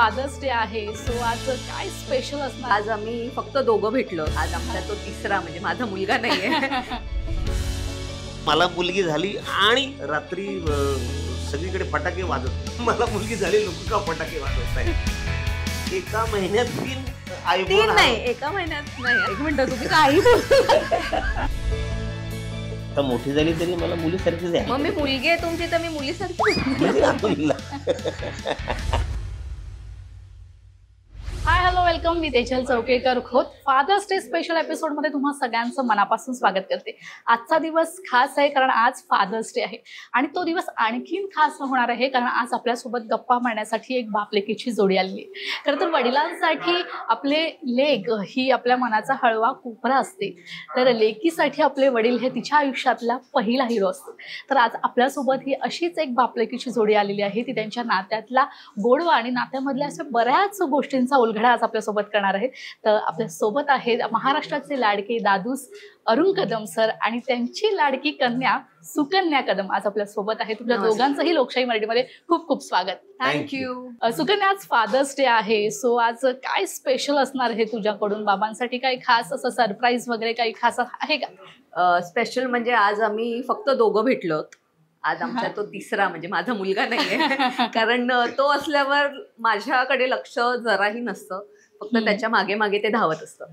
Fathers day आहे, so आज काय स्पेशल असणार? आज आम्ही फक्त दोघं भेटलो. आज आमचा तो तिसरा म्हणजे माझा मुलगा नाहीये. मला मुलगी झाली आणि रात्री सगळीकडे फटाके वाजत. मला मुलगी झाली, लोक का फटाके वाजवत आहेत. एका महिन्यात तीन नाही, एका महिन्यात नाही. एक मिनिट, तुम्ही काही बोलता? आता मोठी झाली तरी मला मुलीसारखीच आहे. मग मी मुलगी आहे तुमची तर मी मुलीसारखी. हाय हॅलो वेलकम, मी Tejal Choukekar Khot. Father's day special एपिसोडमध्ये तुम्हा सगळ्यांचं मनापासून स्वागत करते. आजचा दिवस खास आहे कारण आज फादर्स डे आहे आणि तो दिवस आणखीन खास होणार आहे कारण आज आपल्यासोबत गप्पा मारण्यासाठी एक बाप लेकीची जोडी आली आहे. खरं तर वडिलांसाठी आपले लेक ही आपल्या मनाचा हळवा कोपरा असते, तर लेकीसाठी आपले वडील हे तिच्या आयुष्यातला पहिला हिरो असतो. तर आज आपल्यासोबत ही अशीच एक बाप लेकीची जोडी आलेली आहे. ती त्यांच्या नात्यातला गोडवा आणि नात्यामधल्या अशा बऱ्याच गोष्टींचा उलगडा आज आपल्यासोबत करणार आहे. तर आपल्या सोबत आहेत महाराष्ट्राचे लाडके दादूस अरुण कदम सर आणि त्यांची लाडकी कन्या सुकन्या कदम आज आपल्या सोबत आहे. तुमच्या दोघांचंही लोकशाही मराठीमध्ये खूप खूप स्वागत. थँक्यू. सुकन्या, आज फादर्स डे आहे, सो आज काय स्पेशल असणार आहे तुझ्याकडून? बाबांसाठी काही खास असं सरप्राईज वगैरे काही खास आहे का? स्पेशल म्हणजे आज आम्ही फक्त दोघं भेटलो. आज आमचा तो तिसरा म्हणजे माझा मुलगा नाहीये. कारण तो असल्यावर माझ्याकडे लक्ष जराही नसतं, फक्त त्याच्या मागे मागे ते धावत असतं.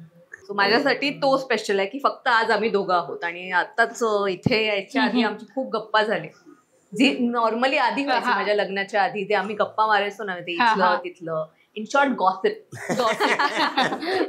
सो माझ्यासाठी तो स्पेशल आहे की फक्त आज आम्ही दोघं आहोत. आणि आताच इथे यायच्या आधी आमची खूप गप्पा झाली, जी नॉर्मली आधी व्हायची माझ्या लग्नाच्या आधी. ते आम्ही गप्पा मारायचो ना, ते इथलं तिथलं, इन शॉर्ट गॉसिप.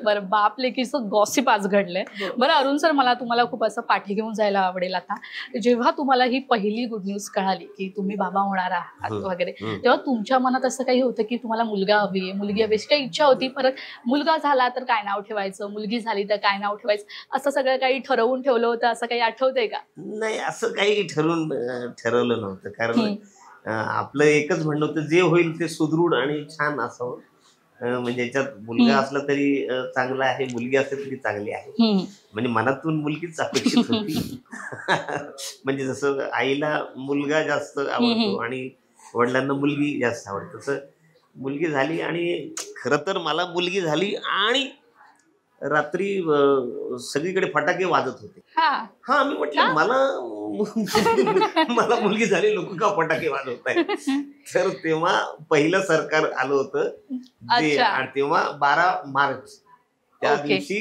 बरं, बाप लेकीचं गॉसिप आज घडलंय. बरं अरुण सर, मला तुम्हाला खूप असं पाठी घेऊन जायला आवडेल. आता जेव्हा तुम्हाला ही पहिली गुड न्यूज कळाली की तुम्ही बाबा होणार आहात वगैरे, तेव्हा तुमच्या मनात असं काही होतं की तुम्हाला मुलगा हवी, मुलगी हवी, अशी काही इच्छा होती? परत मुलगा झाला तर काय नाव ठेवायचं, मुलगी झाली तर काय नाव ठेवायचं, असं सगळं काही ठरवून ठेवलं होतं? असं काही आठवतंय का? नाही, असं काही ठरवलं नव्हतं. कारण आपलं एकच म्हणणं होतं, जे होईल ते सुदृढ आणि छान असावं. म्हणजे याच्यात मुलगा असला तरी चांगला आहे, मुलगी असली तरी चांगली आहे. म्हणजे मनातून मुलगीच अपेक्षित होती. म्हणजे जसं आईला मुलगा जास्त आवडतो आणि वडिलांना मुलगी जास्त आवडते, तसं मुलगी झाली. आणि खरं तर मला मुलगी झाली आणि रात्री सगळीकडे फटाके वाजत होते. हा, मी म्हटलं मला मुलगी झाली, लोक का फटाके वाजवत आहेत. तर तेव्हा पहिलं सरकार आलं होतं, तेव्हा 12 मार्च त्या दिवशी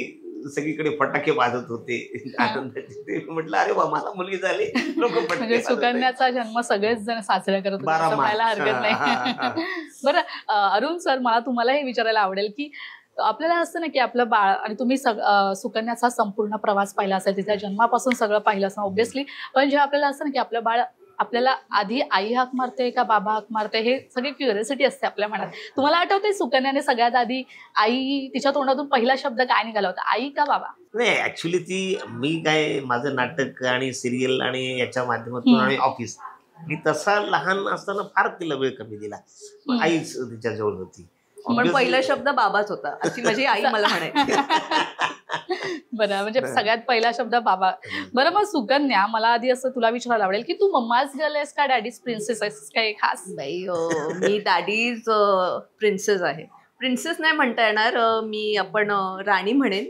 सगळीकडे फटाके वाजत होते आनंदाचे. म्हटलं अरे वा, मला मुलगी झाली, लोक म्हणजे सुकन्याचा जन्म सगळेच जण साजरा करत होते, हरकत नाही. बरं अरुण सर, मला तुम्हाला हे विचारायला आवडेल की आपल्याला असतं ना की आपलं बाळ, आणि तुम्ही सुकन्याचा संपूर्ण प्रवास पाहिला असेल, तिच्या जन्मापासून सगळं पाहिलं असं ऑब्व्हियसली, पण जेव्हा आपल्याला असतं ना की आपलं बाळ आपल्याला आधी आई हाक मारते का बाबा हाक मारते, हे सगळी क्युरिओसिटी असते आपल्या मनात. तुम्हाला आठवतंय सुकन्याने सगळ्यात आधी आई, तिच्या तोंडातून पहिला शब्द काय निघाला होता, आई का बाबा? नाही, ऍक्च्युली मी काय, माझं नाटक आणि सिरियल आणि याच्या माध्यमातून आणि ऑफिस, मी तसा लहान असताना फार तिला वेळ कमी दिला. आईच तिच्या जवळ होती. पण पहिला शब्द बाबाच होता अशी माझी आई मला म्हणायची. बरं, म्हणजे सगळ्यात पहिला शब्द बाबा. बरं, मग सुकन्या, मला आधी असं तुला विचारायला आवडेल की तू मम्माच गर्ल आहेस का डॅडीज प्रिन्सेस आहेस? काही खास? नाही, मी डॅडीज प्रिन्सेस आहे. प्रिन्सेस नाही म्हणता येणार, आपण राणी म्हणेन.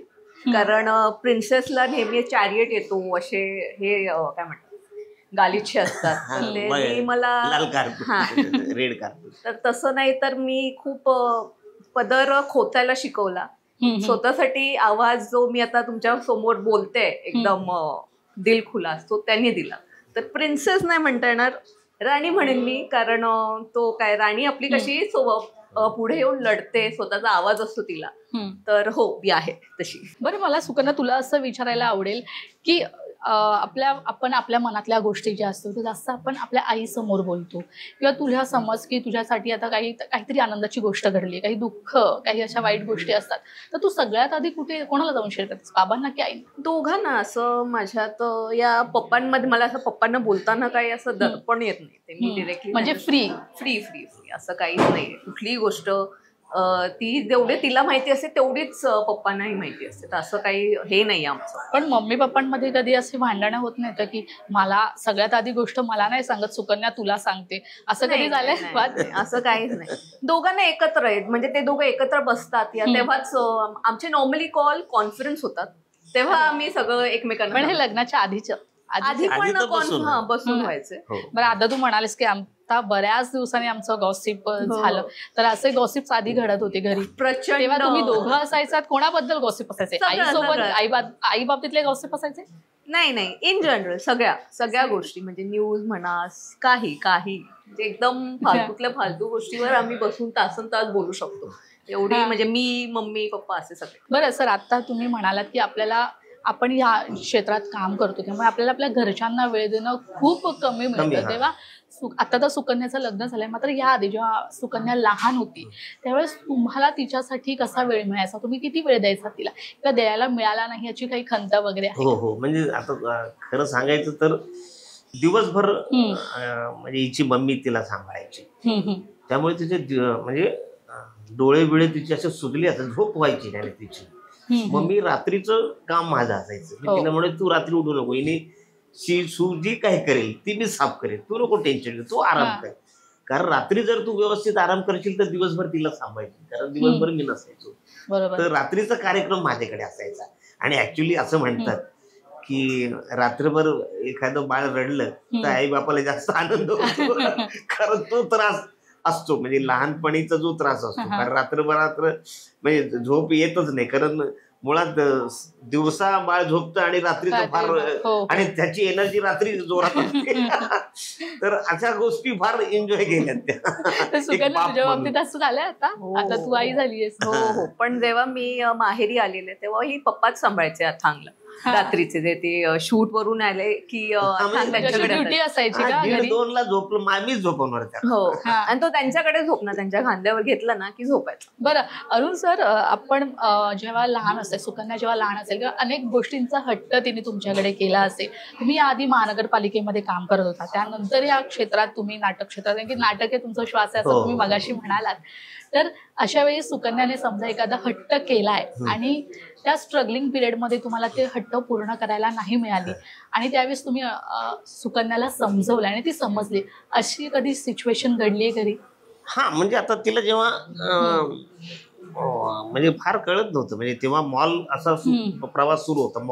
कारण प्रिन्सेसला नेहमी चॅरियट येतो, असे हे काय म्हणतात, गालिचे असतात. ते मला रेड कार्पेट. तर तसं नाही, तर मी खूप पदर खोचायला शिकवला स्वतःसाठी. आवाज जो मी आता तुमच्या समोर बोलते एकदम दिल खुला, तो त्यांनी दिला. तर प्रिन्सेस नाही म्हणता येणार, राणी म्हणेन मी. कारण तो काय, राणी आपली कशी पुढे येऊन लढते, स्वतःचा आवाज असतो तिला. तर हो, मी आहे तशी. बरं, मला सुकन्या तुला असं विचारायला आवडेल की आपण आपल्या मनातल्या गोष्टी ज्या असतो ते जास्त आपण आपल्या आईसमोर बोलतो, किंवा तुझ्या समज की तुझ्यासाठी आता काहीतरी आनंदाची गोष्ट घडली, काही दुःख, काही अशा वाईट गोष्टी असतात, तर तू सगळ्यात आधी कोणाला जाऊन शेअर करतेस, बाबांना की आई? दोघांना. असं माझ्यात या पप्पांमध्ये मला असं पप्पांना बोलताना काही असं दडपण येत नाही. ते मी डिरेक्टली म्हणजे फ्री असं काहीच नाही. कुठलीही गोष्ट ती जेवढे तिला माहिती असते तेवढीच पप्पांनाही माहिती असते. तर असं काही हे नाही आमचं. पण मम्मी पप्पांमध्ये कधी असे भांडणं होत नाही का की मला सगळ्यात आधी गोष्ट मला नाही सांगत, सुकन्या तुला सांगते, असं कधी नाही, झालंय? नाही, नाही, असं काहीच नाही. दोघांना एकत्र आहेत, म्हणजे ते दोघं एकत्र बसतात या तेव्हाच आमचे नॉर्मली कॉल कॉन्फरन्स होतात, तेव्हा आम्ही सगळं एकमेकांना पण हे लग्नाच्या आधीच आधी आधी पण तर बसून. बसून व्हायचे. हो. बरं, आता तू म्हणालीस की आता बऱ्याच दिवसांनी आमचं गॉसिप झालं, तर असे गॉसिप्स आधी घडत होते घरी, प्रचंड. तेव्हा तुम्ही दोघं असायचात, कोणाबद्दल गॉसिप असायचे? सगळं, आईसोबत, सगळं. आई बाबतीतले गॉसिप असायचे? नाही, इन जनरल सगळ्या गोष्टी, म्हणजे न्यूज म्हणा, काही म्हणजे एकदम फालतूतल्या फालतू गोष्टीवर आम्ही बसून तासन तास बोलू शकतो एवढी, म्हणजे मी, मम्मी, पप्पा असे सगळे. बरं सर, आता तुम्ही म्हणालात की आपण या क्षेत्रात काम करतो, त्यामुळे आपल्याला आपल्या घरच्यांना वेळ देणं खूप कमी मिळतं. तेव्हा आता तर सुकन्याचं लग्न झालंय, मात्र याआधी जेव्हा सुकन्या लहान होती त्यावेळेस तुम्हाला तिच्यासाठी कसा वेळ मिळायचा? तुम्ही किती वेळ द्यायचा तिला, किंवा द्यायला मिळाला नाही याची काही खंत वगैरे आहे? हो, म्हणजे आता खरं सांगायचं तर दिवसभर म्हणजे हिची मम्मी तिला सांभाळायची, त्यामुळे तिचे म्हणजे डोळे बिळे तिचे असे सुजले, आता झोप व्हायची नाही तिची. मग मी रात्रीचं काम माझं असायचं, मी तिला म्हणत तू रात्री उठू नको, हिने जी काही करेल ती मी साफ करेल, तू नको टेन्शन घे, तू आराम कर. कारण रात्री जर तू व्यवस्थित आराम करशील तर दिवसभर तिला सांभाळशील, कारण दिवसभर मी नसायचो. तर रात्रीचा कार्यक्रम माझ्याकडे असायचा. आणि ऍक्च्युली असं म्हणतात की रात्रभर एखादं बाळ रडलं तर आई बापाला जास्त आनंद होतो, कारण तो त्रास असतो, म्हणजे लहानपणीचा जो त्रास असतो, कारण रात्र म्हणजे झोप येतच नाही, कारण मुळात दिवसा बाळ झोपतं आणि रात्रीचं फार, आणि त्याची एनर्जी रात्री जोरात असते. तर अशा गोष्टी फार एन्जॉय केल्यात त्या. तुझ्या बाबतीत असं झालंय आता तू आई झालीयस? हो, पण जेव्हा मी माहेरी आलेले तेव्हा ही पप्पाच सांभाळायचे अथांगला. रात्रीचे जे ते शूट वरून आले की ड्युटी असायची का? 1:30ला झोपलं, मामीच झोपवणार त्या. हो, आणि तो त्यांच्याकडे झोपणार, त्यांच्या खांद्यावर घेतलं ना की झोपायचं. बरं अरुण सर, आपण जेव्हा लहान असेल, सुकन्या जेव्हा लहान असेल किंवा अनेक गोष्टींचा हट्ट तिने तुमच्याकडे केला असेल, तुम्ही आधी महानगरपालिकेमध्ये काम करत होता, त्यानंतर या क्षेत्रात तुम्ही नाटक क्षेत्रात, की नाटक हे तुमचा श्वास आहे असं तुम्ही मगाशी म्हणालात, तर अशा वेळी सुकन्याने समजा एखादा हट्ट केलाय आणि त्या स्ट्रगलिंग पिरियडमध्ये तुम्हाला ते हट्ट पूर्ण करायला नाही मिळाली, आणि त्यावेळेस तुम्ही सुकन्याला समजवलं आणि ती समजली, अशी कधी सिच्युएशन घडली आहे घरी? हा, म्हणजे आता तिला जेव्हा म्हणजे फार कळत नव्हतं, म्हणजे तेव्हा मॉल असा प्रवास सुरू होता,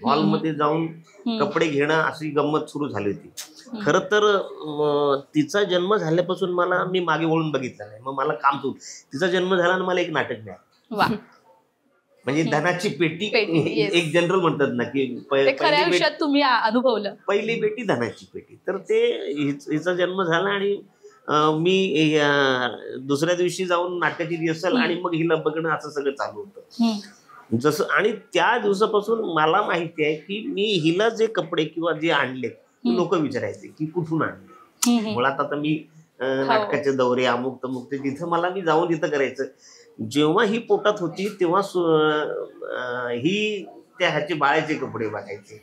मॉलमध्ये जाऊन कपडे घेणं अशी गंमत सुरू झाली होती. खरं तर तिचा जन्म झाल्यापासून मी मागे वळून बघितलं नाही, मग मला काम सुरू. तिचा जन्म झाला आणि मला एक नाटक मिळालं, म्हणजे धनाची पेटी. एक जनरल म्हणतात ना की खऱ्या आयुष्यात तुम्ही अनुभवलं, पहिली बेटी धनाची पेटी. तर ते हिचा जन्म झाला आणि मी दुसऱ्या दिवशी जाऊन नाटकाची रिहर्सल आणि मग हिला बघणं असं सगळं चालू होतं जसं. आणि त्या दिवसापासून मला माहिती आहे की मी हिला जे कपडे किंवा जे आणले लोक विचारायचे की कुठून आणले. मुळात आता मी नाटकाचे दौरे अमुक तमुक ते तिथं मी जाऊन तिथं करायचं. जेव्हा ही पोटात होती तेव्हा ही त्या ह्याचे बाळाचे कपडे बघायचे,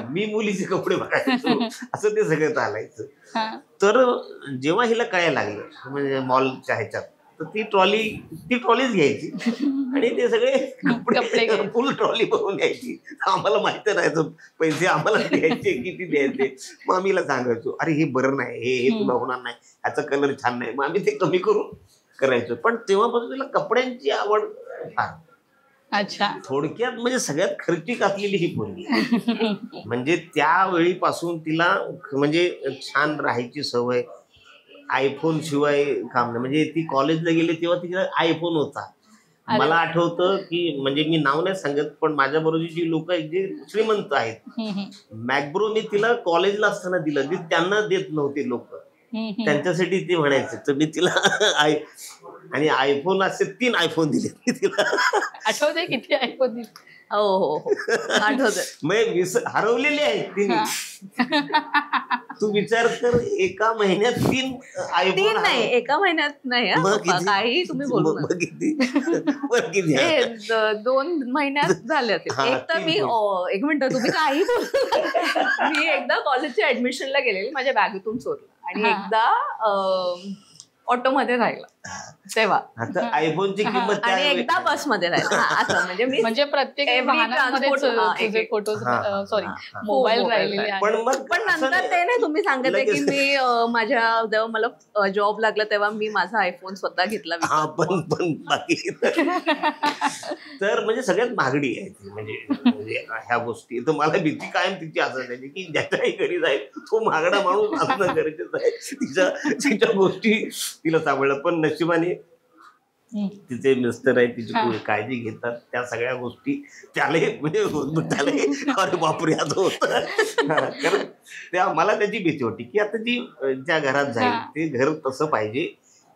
मी मुलीचे कपडे बघायचो, असं ते सगळं चालायचं. तर जेव्हा हिला कळायला लागलं म्हणजे मॉलच्या ह्याच्यात, तर ती ट्रॉलीच घ्यायची आणि ते सगळे कपडे फुल ट्रॉली भरून घ्यायची. आम्हाला माहिती राहायचं पैसे आम्हाला द्यायचे किती द्यायचे. मग आम्हीला सांगायचो अरे हे बरं नाही, हे तुला होणार नाही, ह्याचा कलर छान नाही, मग आम्ही ते कमी करून करायचो. पण तेव्हापासून तिला कपड्यांची आवड फार. अच्छा, थोडक्यात म्हणजे सगळ्यात खर्चिक असलेली ही पोरगी. म्हणजे त्यावेळीपासून तिला म्हणजे छान राहायची सवय, आयफोन शिवाय काम नाही. म्हणजे ती कॉलेजला गेली तेव्हा तिला आयफोन होता. मला आठवतं की म्हणजे मी नाव नाही सांगत, पण माझ्या बरोबर जी लोक आहेत जे श्रीमंत आहेत, मॅकब्रो मी तिला कॉलेजला असताना दिलं, जे त्यांना देत नव्हते लोक, त्यांच्यासाठी ते म्हणायचे. तर मी तिला आणि आयफोन असे 3 आयफोन दिले तिला. आठवते किती आयफोन दिले? हो आठवत. मग हरवलेले आहेत तिने. तू विचार कर, एका महिन्यात 3 आयफोन नाही, एका महिन्यात नाही, काही तुम्ही बोलू किती 2 महिन्यात झाले होते. एक तर मी एक मिनिट, तुम्ही काही बोलू. मी एकदा कॉलेजच्या ऍडमिशनला गेलेली, माझ्या बॅगेतून चोरलं. आणि एकदा ऑटोमध्ये राहिला तेव्हा. आता आयफोनची किंमत आणि एकदा बसमध्ये राहिला. असं म्हणजे प्रत्येक Every वाहनांमध्ये transport, तुझे फोटो सॉरी हा. मोबाईल हो, राहिलेले आहेत. पण नंतर ते नाही तुम्ही सांगत आहे की मी माझ्या जेव्हा मला जॉब लागला तेव्हा मी माझा आयफोन स्वतः घेतला विकत. हा पण बाकी तर म्हणजे सगळ्यात महागडी आहे ती. म्हणजे ह्या गोष्टी तर मला भीती कायम तिची असायची की ज्याच्याही घरी जाईल तो महागडा माणूस असणं गरजेचं आहे. तिच्या गोष्टी तिला सापडलं. पण नशिबाने तिचे मिस्टर आहेत, तिची काळजी घेतात. त्या सगळ्या गोष्टी अरे बापरे असं होतं. कारण त्या मला त्याची भीती होती की आता जी ज्या घरात जाईल ते घर तसं पाहिजे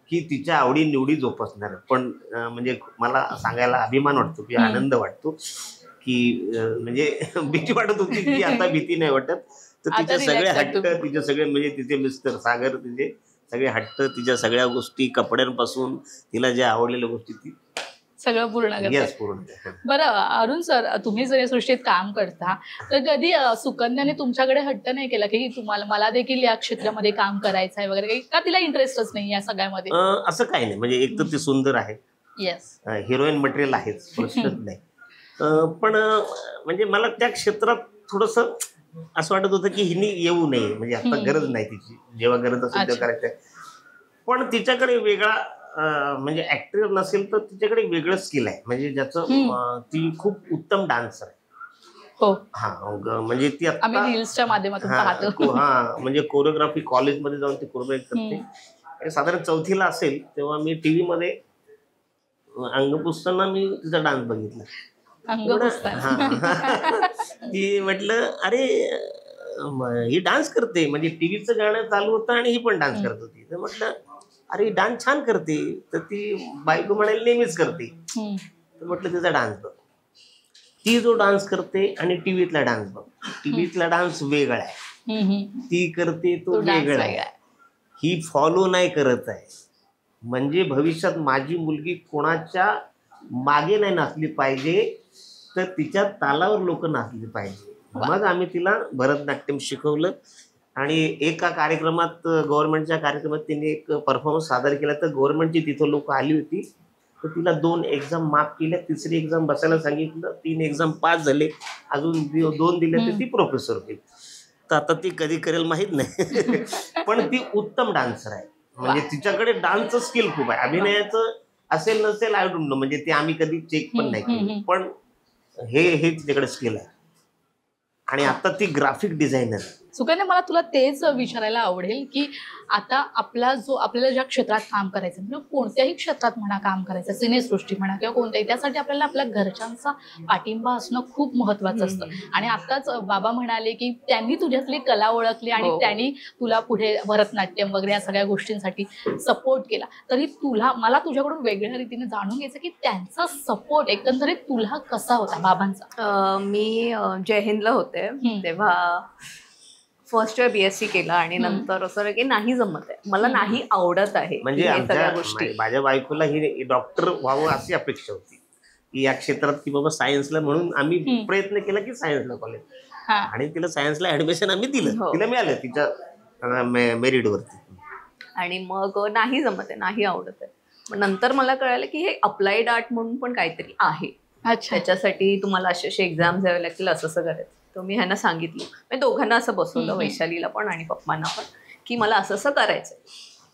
की तिच्या आवडी निवडी जोपासणार. पण म्हणजे मला सांगायला अभिमान वाटतो की आनंद वाटतो की म्हणजे भीती वाटत होती की आता भीती नाही वाटत. तर तिचे सगळे हट्ट, तिचे सगळे म्हणजे तिचे मिस्टर सागर, तिचे सगळे हट्ट, तिच्या सगळ्या गोष्टी, कपड्यांपासून तिला ज्या आवडलेल्या गोष्टी ती सगळं पूर्ण करतात. बरं अरुण सर, तुम्ही जर या सृष्टीत काम करता तर कधी सुकन्याने तुमच्याकडे हट्ट नाही केला की तुम्हाला मला देखील या क्षेत्रामध्ये काम करायचं आहे वगैरे, का तिला इंटरेस्टच नाही या सगळ्यामध्ये? असं काही नाही. म्हणजे एक तर ती सुंदर आहे, येस, हिरोईन मटेरियल आहेच, प्रश्नच नाही. पण म्हणजे मला त्या क्षेत्रात थोडस असं वाटत होतं की हिने येऊ नये. म्हणजे आता गरज नाही तिची, जेव्हा गरज असेल तेव्हा करायचं. पण तिच्याकडे वेगळा म्हणजे ऍक्टर नसेल तर तिच्याकडे वेगळं स्किल आहे. म्हणजे ज्याचं ती खूप उत्तम डान्सर आहे. हो, हा म्हणजे ती आम्ही रील्सच्या माध्यमातून पाहतो. हा म्हणजे कोरिओग्राफी कॉलेजमध्ये जाऊन ती कोरिओग्राफी करते. आणि साधारण 4थीला असेल तेव्हा मी टीव्ही मध्ये अंग पुसताना मी तिचा डान्स बघितला. ती म्हटलं अरे ही डान्स करते. म्हणजे टीव्हीचं गाणं चालू होतं आणि ही पण डान्स करत होती. तर म्हटलं अरे डान्स छान करते. तर ती बायको म्हणाली नेहमीच करते. तर म्हटलं तिचा डान्स बघ. ती जो डान्स करते आणि टीव्हीतला डान्स बघ. टीव्हीतला डान्स वेगळा आहे, ती करते तो वेगळा आहे. ही फॉलो नाही करत आहे. म्हणजे भविष्यात माझी मुलगी कोणाच्या मागे नाही नाचली पाहिजे, तर तिच्या तालावर लोक नाचली पाहिजे. मग आम्ही तिला भरतनाट्यम शिकवलं. आणि एका कार्यक्रमात, गव्हर्नमेंटच्या कार्यक्रमात तिने एक परफॉर्मन्स सादर केला. तर गव्हर्नमेंटची तिथं लोक आली होती. तर तिला 2 एक्झाम माफ केल्या, 3री एक्झाम बसायला सांगितलं, 3 एक्झाम पास झाले, अजून 2 दिले तर ती प्रोफेसर होती. तर आता ती कधी करेल माहीत नाही. पण ती उत्तम डान्सर आहे. म्हणजे तिच्याकडे डान्सचं स्किल खूप आहे. अभिनयाचं असेल नसेल आय डोंट नो, म्हणजे ते आम्ही कधी चेक पण नाही केलं. पण हे तिच्याकडे स्किल आहे. आणि आता ती ग्राफिक डिझायनर. सुकन्या, मला तुला तेच विचारायला आवडेल की आता आपल्याला ज्या क्षेत्रात काम करायचं, म्हणजे कोणत्याही क्षेत्रात म्हणा काम करायचं, सिनेसृष्टी म्हणा किंवा कोणत्याही, त्यासाठी आपल्याला आपल्या घरच्यांचा पाठिंबा असणं खूप महत्वाचं असतं. आणि आताच बाबा म्हणाले की त्यांनी तुझ्यातली कला ओळखली आणि त्यांनी तुला पुढे भरतनाट्यम वगैरे या सगळ्या गोष्टींसाठी सपोर्ट केला. तरी मला तुझ्याकडून वेगळ्या रीतीने जाणून घ्यायचं की त्यांचा सपोर्ट एकंदरीत तुला कसा होता बाबांचा? मी जय हिंदला होते तेव्हा फर्स्ट इयर BSc केला आणि नंतर असं की नाही जमत आहे, मला नाही आवडत आहे. म्हणजे माझ्या बायकोला ही डॉक्टर व्हावं अशी अपेक्षा होती की या क्षेत्रात, की बाबा सायन्सला, म्हणून आम्ही प्रयत्न केला की सायन्सला कॉलेज. आणि तिला सायन्सला ऍडमिशन आम्ही दिलं. तिला मिळालं तिच्या मेरिटवरती. आणि मग नाही जमत आहे, नाही आवडत आहे. मग नंतर मला कळालं की हे अप्लाइड आर्ट म्हणून पण काहीतरी आहे. त्याच्यासाठी तुम्हाला असे एक्झाम्स द्यावे लागतील, असं करायचं. तर मी ह्यांना सांगितलं, मी दोघांना असं बसवलं, वैशालीला पण आणि पप्पांना पण, की मला असं करायचं.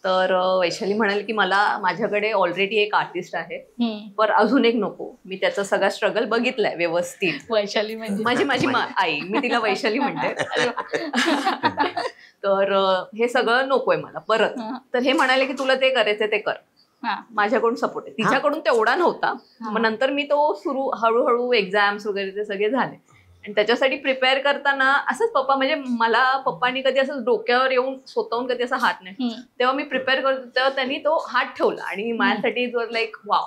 तर वैशाली म्हणाली की माझ्याकडे ऑलरेडी एक आर्टिस्ट आहे, पण अजून एक नको. मी त्याचा सगळा स्ट्रगल बघितलाय व्यवस्थित. वैशाली म्हणजे माझी आई, मी तिला वैशाली म्हणते. तर हे सगळं नकोय मला परत. तर हे म्हणाले की तुला ते करायचं ते कर, माझ्याकडून सपोर्ट आहे. तिच्याकडून तेवढा नव्हता. मग नंतर मी तो सुरू हळूहळू एक्झाम्स वगैरे ते सगळे झाले. आणि त्याच्यासाठी प्रिपेअर करताना असंच म्हणजे मला पप्पांनी कधी असं डोक्यावर येऊन स्वतःहून कधी असा हात नाही. तेव्हा मी प्रिपेअर करतो तेव्हा त्यांनी तो हात ठेवला आणि माझ्यासाठी इट वॉज लाईक वाव,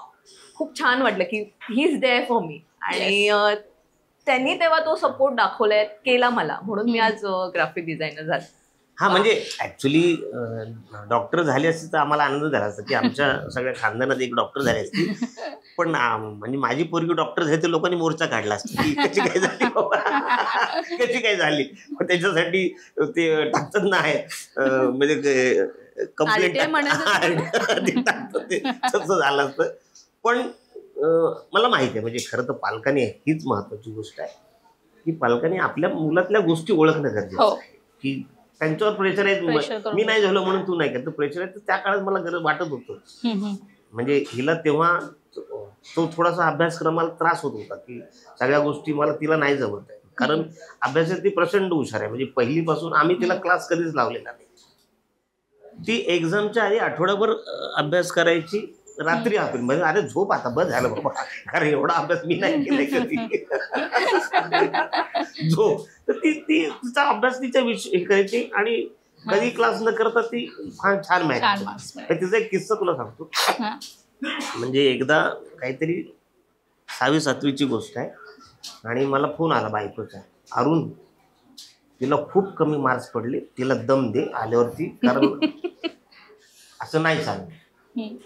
खूप छान वाटलं की he is there for me. आणि त्यांनी तेव्हा तो सपोर्ट दाखवलाय, केला मला, म्हणून मी आज ग्राफिक डिझायनर झाले. हा म्हणजे ऍक्च्युली डॉक्टर झाली असती तर आम्हाला आनंद झाला असता की आमच्या सगळ्या खानदानात एक डॉक्टर झाली असती. पण म्हणजे माझी पोरगी डॉक्टर झाली तर लोकांनी मोर्चा काढला असता की कशी काय झाली बाबा, कशी काय झाली. त्याच्यासाठी ते टाकतात ना आहे म्हणजे RTI म्हणायचं तसं झालं असतं. पण मला माहिती आहे, म्हणजे खरं तर पालकांनी हीच महत्वाची गोष्ट आहे की पालकांनी आपल्या मुलातल्या गोष्टी ओळखणं गरजेचं आहे. की त्यांच्यावर प्रेशर आहे, मी नाही झालो म्हणून तू नाही करत, प्रेशर आहे. तर त्या काळात मला गरज वाटत होतं. म्हणजे हिला तेव्हा तो थोडासा अभ्यासक्रमाला त्रास होत होता की सगळ्या गोष्टी मला तिला नाही जमत आहे. कारण अभ्यासात ती प्रचंड हुशार आहे. म्हणजे पहिलीपासून आम्ही तिला क्लास कधीच लावलेला नाही. ती एक्झामच्या आधी आठवडाभर अभ्यास करायची, रात्री आपण म्हणजे अरे झोप आता बस झालं बाबा, कारण एवढा अभ्यास मी नाही केलाय कधी. झोप. तर ती तिचा अभ्यास तिच्या विषय करायची आणि कधी क्लास न करता ती फार छान मॅच. तिचा एक किस्सा तुला सांगतो. म्हणजे एकदा काहीतरी 6वी 7वीची गोष्ट आहे आणि मला फोन आला बायकोचा, अरुण तिला खूप कमी मार्क्स पडले, तिला दम दे आल्यावरती, कारण असं नाही चाललं.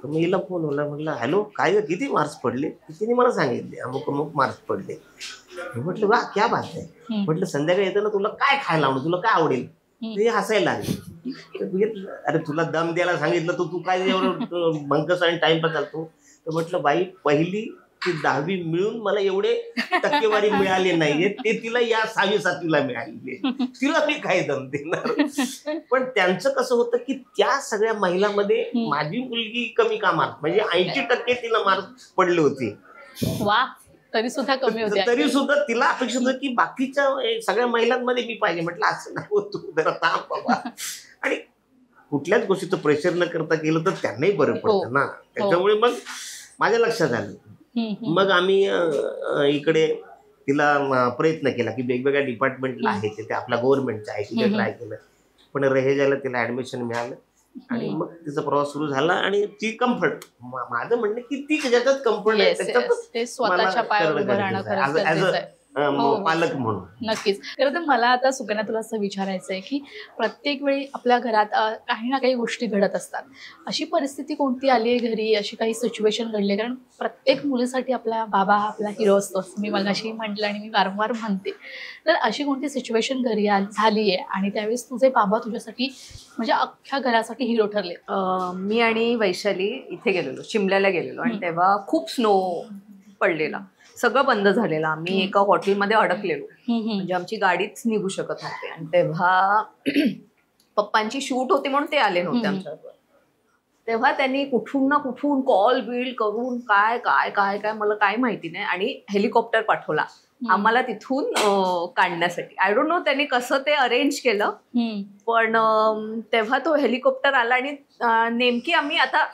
तर मी हिला फोन होला, म्हटलं हॅलो काय किती मार्क्स पडले? तिने मला सांगितले अमुक अमुक मार्क्स पडले. म्हटलं वा क्या बात आहे. म्हटलं संध्याकाळी येताना तुला काय खायला आवडेल, तुला काय आवडेल? ते हसायला लागले. अरे तुला दम द्यायला सांगितलं तर तू काय एवढं भंकस आणि टाइमपास चालतो. तर म्हटलं बाई पहिली ती 10वी मिळून मला एवढे टक्केवारी मिळाली नाहीये, ते तिला या 6वी 7वीला मिळाली. तिला मी काय दम देणार. पण त्यांचं कसं होतं की त्या सगळ्या महिलांमध्ये माझी मुलगी कमी का मार्क, म्हणजे 80% तिला मार्क पडले होते. वा, तरी सुद्धा कमी होते. तरी सुद्धा तिला अपेक्षित होतं की बाकीच्या सगळ्या महिलांमध्ये मी पाहिजे. म्हटलं असं नाही होत, तू जरा थांब बाबा. आणि कुठल्याच गोष्टीचं प्रेशर न करता केलं तर त्यांनाही बरं पडतं ना. त्याच्यामुळे मग माझ्या लक्षात आलं. मग आम्ही इकडे तिला प्रयत्न केला की वेगवेगळ्या डिपार्टमेंटला आहे ते आपल्या गव्हर्नमेंटच्या आहे तिथे ट्राय केलं. पण रहेजाला तिला ऍडमिशन मिळालं आणि मग तिचा प्रवास सुरू झाला. आणि ती कम्फर्ट, माझं म्हणणं की ती ज्याच्यात कम्फर्ट आहे त्याच्यातच पालक म्हणून. नक्कीच. खरं तर मला आता सुकन्या तुला असं विचारायचं आहे की प्रत्येक वेळी आपल्या घरात काही ना काही गोष्टी घडत असतात. अशी परिस्थिती कोणती आली आहे घरी, अशी काही सिच्युएशन घडली? कारण प्रत्येक मुलीसाठी आपला बाबा आपला हिरो असतो, मी मगाशी म्हटलं आणि मी वारंवार म्हणते. तर अशी कोणती सिच्युएशन घरी झाली आहे आणि त्यावेळेस तुझे बाबा तुझ्यासाठी म्हणजे अख्ख्या घरासाठी हिरो ठरले? मी आणि वैशाली इथे गेलेलो, शिमल्याला गेलेलो आणि तेव्हा खूप स्नो पडलेला, सगळं बंद झालेलं. आम्ही एका हॉटेलमध्ये अडकलेलो, म्हणजे आमची गाडीच निघू शकत नव्हती. आणि तेव्हा पप्पांची शूट होती म्हणून ते आले नव्हते आमच्याबरोबर. तेव्हा त्यांनी कुठून ना कुठून कॉल बिल करून काय काय काय काय मला काय माहिती नाही, आणि हेलिकॉप्टर पाठवला आम्हाला तिथून काढण्यासाठी. आय डोंट नो त्यांनी कसं ते अरेंज केलं. पण तेव्हा तो हेलिकॉप्टर आला आणि नेमकी आम्ही आता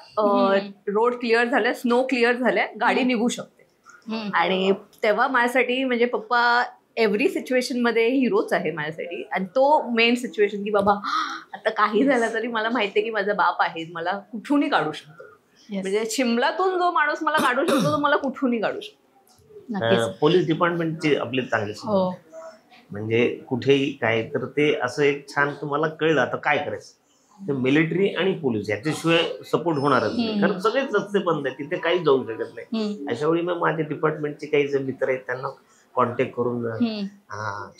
रोड क्लिअर झाले, स्नो क्लिअर झाले, गाडी निघू शकते. आणि तेव्हा माझ्यासाठी म्हणजे पप्पा एव्हरी सिच्युएशन मध्ये हिरोच आहे माझ्यासाठी. आणि तो मेन सिच्युएशन की बाबा आता काही झालं तरी मला माहिती आहे की माझा बाप आहे, मला कुठूनही काढू शकतो. म्हणजे शिमलातून जो माणूस मला काढू शकतो तो मला कुठूनही काढू शकतो. पोलीस डिपार्टमेंटची आपली चांगली, म्हणजे कुठेही काय तर ते असं एक छान तुम्हाला कळलं आता काय करायचं. तर मिलिटरी आणि पोलीस याच्याशिवाय सपोर्ट होणारच नाही, कारण सगळेच रस्ते बंद आहेत, तिथे काहीच जाऊ शकत नाही. अशा वेळी मग माझ्या डिपार्टमेंटचे काही जे मित्र आहेत त्यांना कॉन्टॅक्ट करून,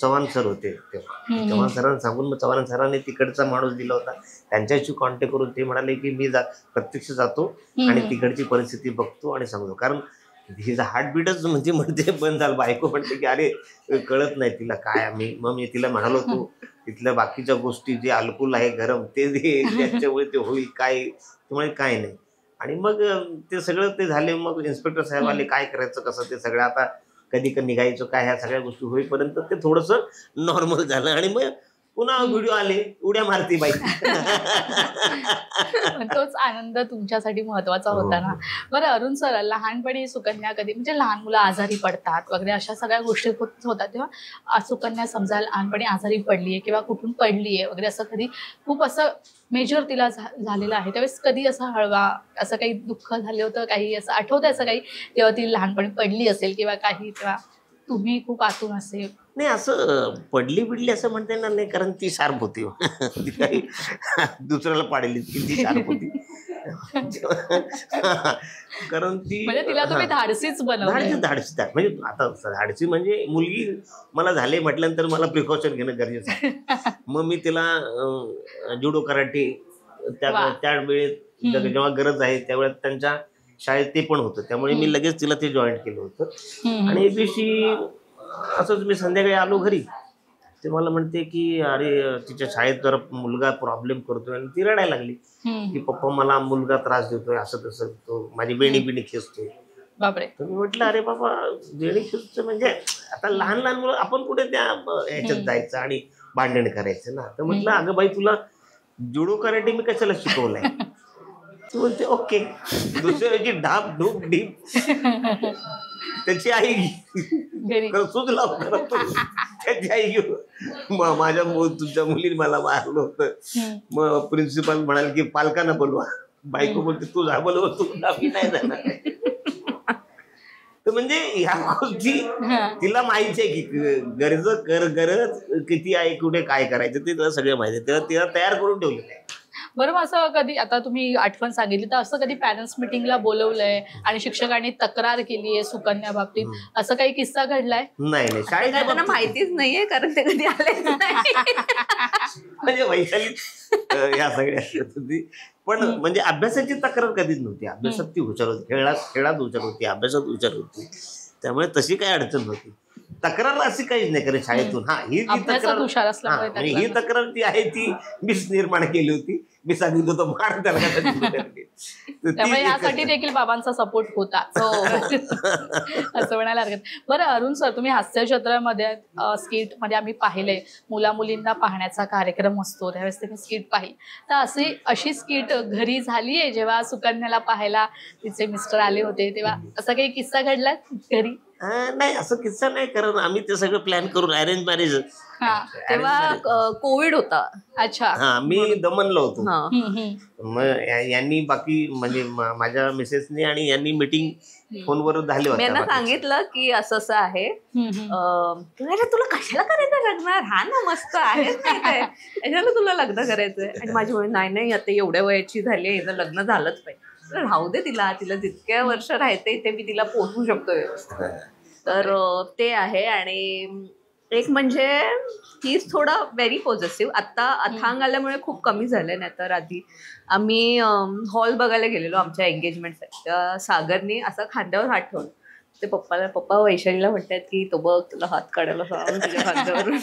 चव्हाण सर होते तेव्हा, चव्हाण सरांना सांगून मग चव्हाण सरांनी तिकडचा माणूस दिला होता, त्यांच्याशी कॉन्टॅक्ट करून ते म्हणाले की मी प्रत्यक्ष जातो आणि तिकडची परिस्थिती बघतो आणि सांगतो. कारण हिचा हार्टबीटच म्हणजे म्हणते बंद झालं. बायको म्हणते की अरे कळत नाही तिला काय. मग मी तिला म्हणालो तू तिथल्या बाकीच्या गोष्टी जे अल्कोहोल आहे गरम ते त्याच्यामुळे ते होईल काय, त्यामुळे काय नाही. आणि मग ते सगळं ते झाले. मग इन्स्पेक्टर साहेब आले, काय करायचं कसं ते सगळं आता कधी निघायचं काय, ह्या सगळ्या गोष्टी होईपर्यंत ते थोडंसं नॉर्मल झालं. आणि मग पुन्हा व्हिडिओ आले, उड्या मारती बाई. तोच आनंद तुमच्यासाठी महत्वाचा होता ना. बरं अरुण सर, लहानपणी सुकन्या कधी म्हणजे लहान मुलं आजारी पडतात वगैरे अशा सगळ्या गोष्टी होतात, तेव्हा सुकन्या समजा लहानपणी आजारी पडली आहे किंवा कुठून पडली आहे वगैरे असं कधी खूप असं मेजर तिला झालेलं आहे, त्यावेळेस कधी असं हळवा असं काही दुःख झालं होतं, काही असं आठवतं असं काही तेव्हा ती लहानपणी पडली असेल किंवा काही, तेव्हा तुम्ही खूप आतून असेल? नाही असं पडली बिडली असं म्हणता येणार नाही, कारण ती शार्प होती. ती काही दुसऱ्याला पाडली ती शार्प होती. कारण ती म्हणजे तिला तुम्ही धाडसीच बनवलं. धाडसी म्हणजे आता धाडसी म्हणजे मुलगी मला झाले म्हटल्यानंतर मला प्रिकॉशन घेणं गरजेचं आहे. मग मी तिला जुडो कराटे त्या वेळेत जेव्हा गरज आहे त्यावेळेत त्यांच्या शाळेत ते पण होतं, त्यामुळे मी लगेच तिला ते जॉईन केलं होतं. आणि एक दिवशी असंच मी संध्याकाळी आलो घरी, ते मला म्हणते की अरे तिच्या शाळेत जरा मुलगा प्रॉब्लेम करतोय, आणि ती रडायला लागली की पप्पा मला मुलगा त्रास देतोय, असं तसं, तो माझी बेणी खेचतोय. बापरे. तर मी म्हटलं अरे बाबा बेणी खेचतोय म्हणजे आता लहान लहान मुलं, आपण कुठे त्या ह्याच्यात जायचं आणि भांडण करायचं ना. तर म्हटलं अगं बाई तुला जुडो कराटे मी कशाला शिकवलंय. तू बोलते ओके. दुसऱ्याची ढाप ढूप ढीप त्याची आई घरी सुचला त्याची आई घेऊन माझ्या तुमच्या मुलीने मला मारलं होतं. मग प्रिन्सिपल म्हणाल की पालकांना बोलवा. बायको बोलते तू जा बोलव, तू मी नाही जाणार. तर म्हणजे ह्या गोष्टी तिला माहिती आहे की गरज किती आहे, कुठे काय करायचं ते तिला सगळं माहिती आहे. तिला तयार करून ठेवलेलं आहे. बरं, मग असं कधी, आता तुम्ही आठवण सांगितली, तर असं कधी पॅरेंट्स मिटिंगला बोलवलंय आणि शिक्षकांनी तक्रार केली आहे सुकन्या बाबतीत, असं काही किस्सा घडलाय? नाही शाळेत त्यांना माहितीच नाहीये, कारण ते कधी आले म्हणजे वैशाली ह्या सगळ्या. पण म्हणजे अभ्यासाची तक्रार कधीच नव्हती. अभ्यासात ती हुशार होती, खेळात हुशार होती, अभ्यासात हुशार होती, त्यामुळे तशी काही अडचण नव्हती. तक्रार अशी काहीच नाही, कारण शाळेतून ही तक्रार ती आहे ती मीच निर्माण केली होती. मी सांगितलं होतं मार त्याला. त्यामुळे यासाठी देखील बाबांचा सपोर्ट होता असं म्हणायला हरकत. बरं अरुण सर, तुम्ही हास्यचित्रामध्ये स्किट मध्ये आम्ही पाहिलंय, मुला मुलींना पाहण्याचा कार्यक्रम असतो, त्यावेळेस तुम्ही स्किट पाहिली. तर अशी स्किट घरी झालीये जेव्हा सुकन्याला पाहायला तिचे मिस्टर आले होते तेव्हा? असा काही किस्सा घडलाय घरी? नाही, असं किस्सा नाही, कारण आम्ही ते सगळं प्लॅन करून अरेंज मॅरेज. तेव्हा कोविड होता. अच्छा. मी दमनला होतो. मग यांनी बाकी म्हणजे माझ्या मिसेसनी आणि यांनी मीटिंग फोनवर झाली होती. मी सांगितलं की असं असं आहे, तुला कशाला करायचं लग्न, हा ना मस्त आहे त्याच्याला तुला लग्न करायचंय. आणि माझी मुळे नाही आता एवढ्या वयाची झाली आहे, हिचं लग्न झालंच पाहिजे. राहू दे तिला जितक्या वर्ष राहते ते मी तिला पोहोचू शकतो व्यवस्थित. तर ते आहे. आणि एक म्हणजे हीच थोडा व्हेरी पॉझिटिव्ह. आता अथांग आल्यामुळे खूप कमी झालंय, नाही तर आधी आम्ही हॉल बघायला गेलेलो आमच्या एंगेजमेंटसाठी. त्या सागरने असं खांद्यावर हात ठेवला. ते पप्पा वैशालीला म्हणतात की तो बघ तुला हात काढायला सांग तुझ्या खांद्यावरून.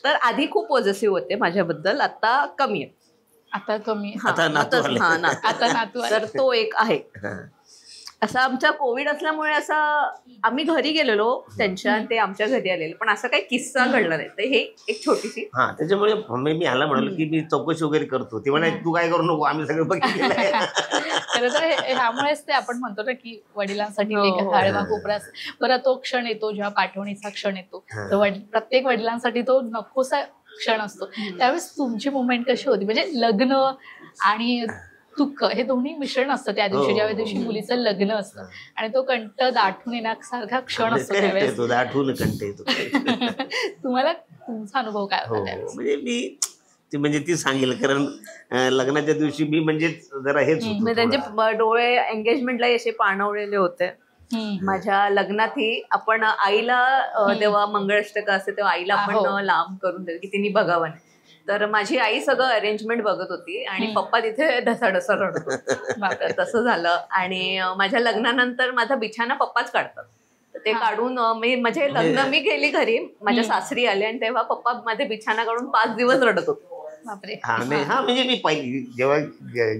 तर आधी खूप पॉझिटिव्ह होते माझ्याबद्दल, आता कमी आहे. आता कमी. आता नातू. तर तो एक आहे. असा आमचा कोविड असल्यामुळे असा आम्ही घरी गेलेलो त्यांच्या, ते आमच्या घरी आलेले, पण असा काही किस्सा घडला नाही. तर हे एक छोटीशी. त्याच्यामुळे मी ह्याला म्हणालो की मी चौकशी वगैरे करतो. ते म्हणाले तू काय करू नको, आम्ही सगळं बघितलेलं आहे. खरं तर ह्यामुळेच ते आपण म्हणतो ना की वडिलांसाठी हळवा कोपरा. बरं, तो क्षण येतो जेव्हा पाठवणीचा क्षण येतो, तर प्रत्येक वडिलांसाठी तो नकोसा क्षण असतो. त्यावेळेस तुमची मुवमेंट कशी होती? म्हणजे लग्न आणि दुःख हे दोन्ही मिश्रण असतं त्या दिवशी, ज्या दिवशी मुलीचं लग्न असतं, आणि तो कंठ दाटून येण्यासारखा क्षण असतो त्यावेळेस. दाटून कंठ येतो. तुम्हाला तुमचा अनुभव काय होता? म्हणजे ती सांगेल, कारण लग्नाच्या दिवशी मी म्हणजे जरा हेच त्यांचे डोळे एंगेजमेंटला असे पाणवलेले होते. माझ्या लग्नातही आपण आईला तेव्हा मंगळाष्टक असते तेव्हा आईला आपण लांब करून देतो की तिने बघावं नाही. तर माझी आई सगळं अरेंजमेंट बघत होती आणि पप्पा तिथे ढसाढसा रडत होते. तसं झालं. आणि माझ्या लग्नानंतर माझा बिछाना पप्पाच काढतात. ते काढून म्हणजे लग्न मी गेली घरी, माझ्या सासरी आले आणि तेव्हा पप्पा माझे बिछाना काढून 5 दिवस रडत होते. बापरे. म्हणजे मी पहिली जेव्हा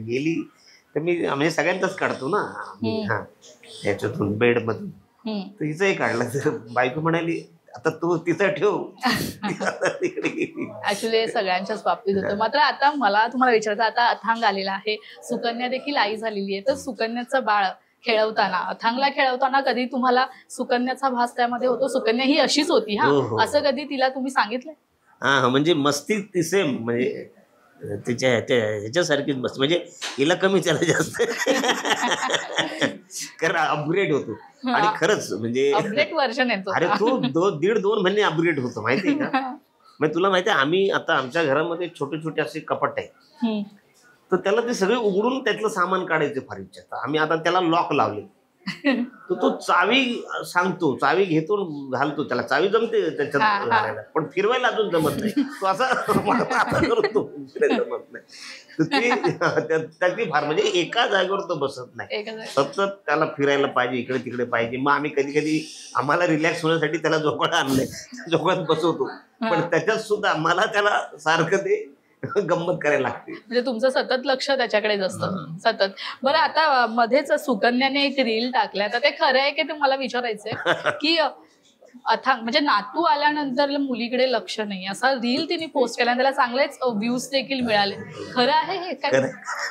गेली तर मी म्हणजे सगळ्यांचाच काढतो ना याच्यातून बेड मधून. तर हिचंही काढलं. तर बायको म्हणाली आता तू तिचा ठेव. ऍक्च्युली सगळ्यांच्याच बाबतीत होतं. मात्र आता मला तुम्हाला विचारायचं, आता अथांग आलेला आहे, सुकन्या देखील आई झालेली आहे, तर सुकन्याचं बाळ खेळवताना, अथांगला खेळवताना कधी तुम्हाला सुकन्याचा भास त्यामध्ये होतो? सुकन्या ही अशीच होती असं कधी तिला तुम्ही सांगितलंय? म्हणजे मस्ती ती सेम, म्हणजे तिच्या ह्याच्यासारखीच मस्ती, म्हणजे हिला कमी त्याला जास्त. कारण अपग्रेड होतो. आणि खरंच म्हणजे अपडेट व्हर्जन येतो. अरे तो 1.5-2 महिने अपग्रेड होतो माहितीये का. म्हणजे तुला माहितीये, आम्ही आता आमच्या घरामध्ये छोटे छोटे असे कपाट आहे, तर त्याला ते सगळे उघडून त्यातलं सामान काढायचे फार इच्छा. आम्ही आता त्याला लॉक लावले. तो चावी सांगतो, चावी घेतो, घालतो, त्याला चावी जमते त्याच्यात घालायला, पण फिरवायला अजून जमत नाही. तो असा करतो, जमत नाही. तर त्याची फार म्हणजे एका जागेवर तो बसत नाही, सतत त्याला फिरायला पाहिजे, इकडे तिकडे पाहिजे. मग आम्ही कधी कधी आम्हाला रिलॅक्स होण्यासाठी त्याला झोपाळा आणलंय, झोपाळ्यात बसवतो, पण त्याच्यात सुद्धा मला त्याला सारखं ते गंमत करायला लागते. म्हणजे तुमचं सतत लक्ष त्याच्याकडेच असतं सतत. बरं, आता मध्येच सुकन्याने एक रील टाकलाय, तर ते खरं आहे की ते मला विचारायचंय की म्हणजे नातू आल्यानंतर मुलीकडे लक्ष नाही, असा रील तिने पोस्ट केला, त्याला चांगलेच व्ह्यूज देखील मिळाले. खरं आहे हे? काय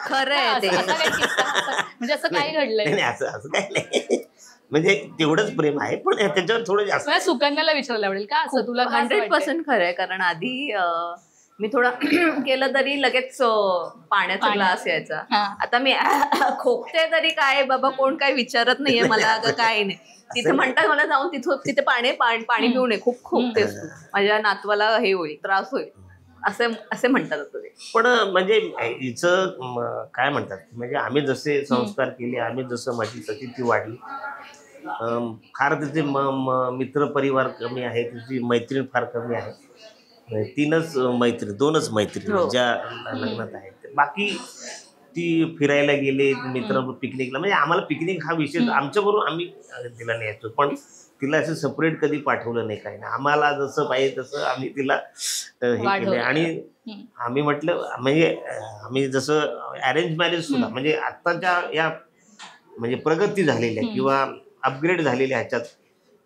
खरं आहे ते? म्हणजे असं काय घडलंय? असं काय नाही, म्हणजे तेवढंच प्रेम आहे, पण त्याच्यावर थोडं जास्त. सुकन्याला विचारायला आवडेल का असं तुला? 100% खरं आहे. कारण आधी मी थोडं केलं तरी लगेच पाण्याचा ग्लास यायचा. आता मी खोकते तरी काय बाबा, कोण काय विचारत नाहीये मला, काय नाही. तिथे म्हणतात मला जाऊन तिथे पाणी पिऊ नये, खूप खोकतेस तू, माझ्या नातवाला हे होईल, त्रास होईल, असे म्हणतात ते. पण म्हणजे हिचं काय म्हणतात, म्हणजे आम्ही जसे संस्कार केले, आम्ही जसं माझी तशी ती वाढली. फार तिचे मित्र परिवार कमी आहे, तिची मैत्रीण फार कमी आहे. 2च मैत्रिणी ज्या लग्नात आहेत. बाकी ती फिरायला गेले मित्र, पिकनिकला. म्हणजे आम्हाला पिकनिक हा विषय आमच्याबरोबर आम्ही तिला न्यायचो, पण तिला असं सेपरेट कधी पाठवलं नाही, काही नाही. आम्हाला जसं पाहिजे तसं आम्ही तिला हे केलं. आणि आम्ही म्हटलं, म्हणजे आम्ही जसं अरेंज मॅरेज सुद्धा, म्हणजे आत्ताच्या या म्हणजे प्रगती झालेल्या किंवा अपग्रेड झालेल्या ह्याच्यात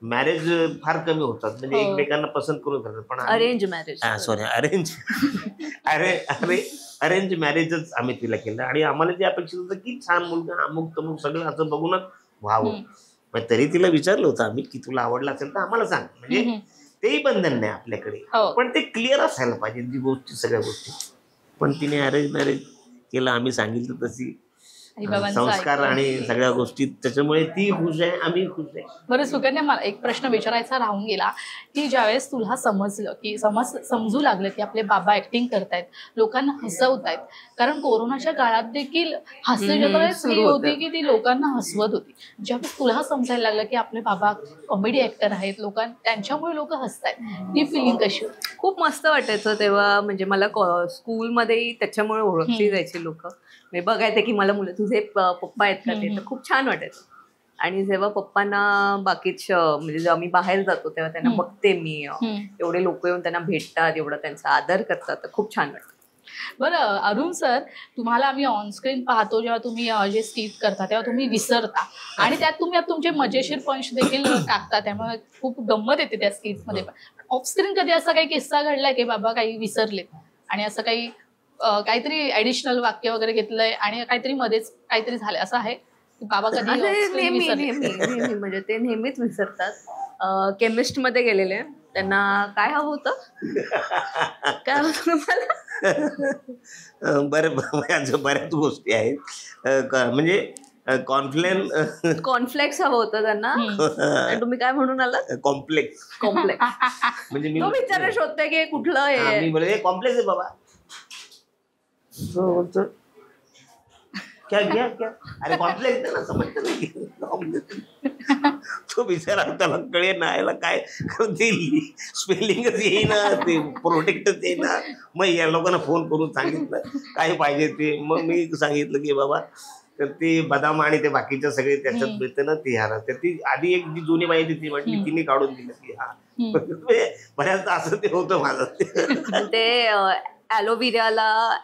मॅरेज फार कमी होतात, म्हणजे एकमेकांना पसंत करून करतात. पण अरेंज मॅरेज, अरेंज मॅरेजच आम्ही तिला केलं. आणि आम्हाला जे अपेक्षित होतं की छान मुलगा, अमुक तमुक सगळं असं बघूनच व्हावं. पण तरी तिला विचारलं होतं आम्ही की तुला आवडला असेल तर आम्हाला सांग, म्हणजे तेही बंधन नाही आपल्याकडे, पण ते क्लिअर असायला पाहिजे जी गोष्टी, सगळ्या गोष्टी. पण तिने अरेंज मॅरेज केलं, आम्ही सांगितलं तशी संस्कार आणि सगळ्या गोष्टी, त्याच्यामुळे ती खुश आहे, आम्ही खुश आहे. बरं सुकन्या, मला एक प्रश्न विचारायचा राहून गेला की ज्यावेळेस तुला समजलं की समजू लागलं की आपले बाबा ऍक्टिंग करतायत, लोकांना हसवतायत, कारण कोरोनाच्या काळात देखील हास्यजत्रा सुरू होती की ती लोकांना हसवत होती. ज्यावेळेस तुला समजायला लागलं की आपले बाबा कॉमेडी ऍक्टर आहेत, त्यांच्यामुळे लोक हसतायत, ती फिलिंग कशी होती? खूप मस्त वाटायचं तेव्हा. म्हणजे मला स्कूलमध्येही त्याच्यामुळे ओळखली जायची लोक. मी बघायचे की मला मुलं तुझे पप्पा आहेत का, ते तर खूप छान वाटायचं. आणि जेव्हा पप्पांना बाकीच म्हणजे जेव्हा मी बाहेर जातो तेव्हा त्यांना बघते मी, एवढे लोक येऊन त्यांना भेटतात, एवढा त्यांचा आदर करतात, तर खूप छान वाटतं. बरं अरुण सर, तुम्हाला आम्ही ऑनस्क्रीन पाहतो जेव्हा तुम्ही जे स्किट करता तेव्हा तुम्ही विसरता, आणि त्यात तुम्ही तुमचे मजेशीर पंच देखील टाकता, त्यामुळे खूप गंमत येते त्या स्किटमध्ये. पण ऑफस्क्रीन कधी असा काही किस्सा घडलाय की बाबा काही विसरलेत आणि असं काहीतरी ऍडिशनल वाक्य वगैरे घेतलंय आणि काहीतरी मध्येच काहीतरी झालंय, असं आहे बाबा कधी? नेहमी म्हणजे ते नेहमीच विसरतात. केमिस्ट मध्ये गेलेले, त्यांना काय हवं होतं, काय होतं मला, बऱ्याच गोष्टी आहेत. म्हणजे कॉर्नफ्लेक्स हवं होतं त्यांना. तुम्ही काय म्हणून आला? कॉम्प्लेक्स. म्हणजे मी विचार शोधते की कुठलं आहे कॉम्प्लेक्स आहे बाबा. क्या अरे कॉम्प्लेक्स ना, समजतं नाही. तो बिचारा त्याला कळे ना, याला काय स्पेलिंगच येईना, ते प्रोटेक्टच येईना. मग या लोकांना फोन करून सांगितलं काय पाहिजे ते. मग मी सांगितलं की बाबा तर ते बदाम आणि ते बाकीच्या सगळे त्याच्यात मिळतं ना, ती हार. तर ती आधी एक जी जुनी माहिती ती म्हटली, तिने काढून दिलं की हा. बऱ्याचदा असं ते होतं माझं. ते ॲलोव्हेराला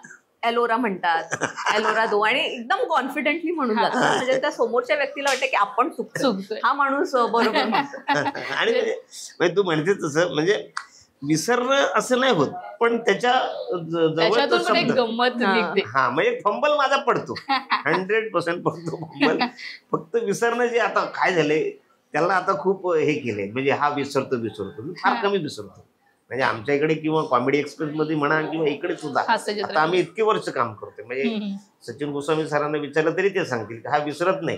एलोरा म्हणतात, एलोरा दो, आणि एकदम कॉन्फिडेंटली म्हणून जातात. म्हणजे त्या समोरच्या व्यक्तीला वाटतं की आपण चुकतोय, हा माणूस बरोबर म्हणतो. आणि म्हणजे तू म्हणते तसं, म्हणजे विसरणं असं नाही होत, पण त्याच्या जवळ गंमत. हा, म्हणजे फंबल माझा पडतो, 100% पडतो फंबल. फक्त विसरणं जे आता काय झालंय त्याला आता खूप हे केलंय, म्हणजे हा विसरतो मी फार कमी विसरतो. म्हणजे आमच्या इकडे किंवा कॉमेडी एक्सप्रेस मध्ये म्हणा किंवा इकडे सुद्धा आता आम्ही इतके वर्ष काम करतोय, म्हणजे सचिन गोस्वामी सरांना विचारलं तरी ते सांगतील हा विसरत नाही,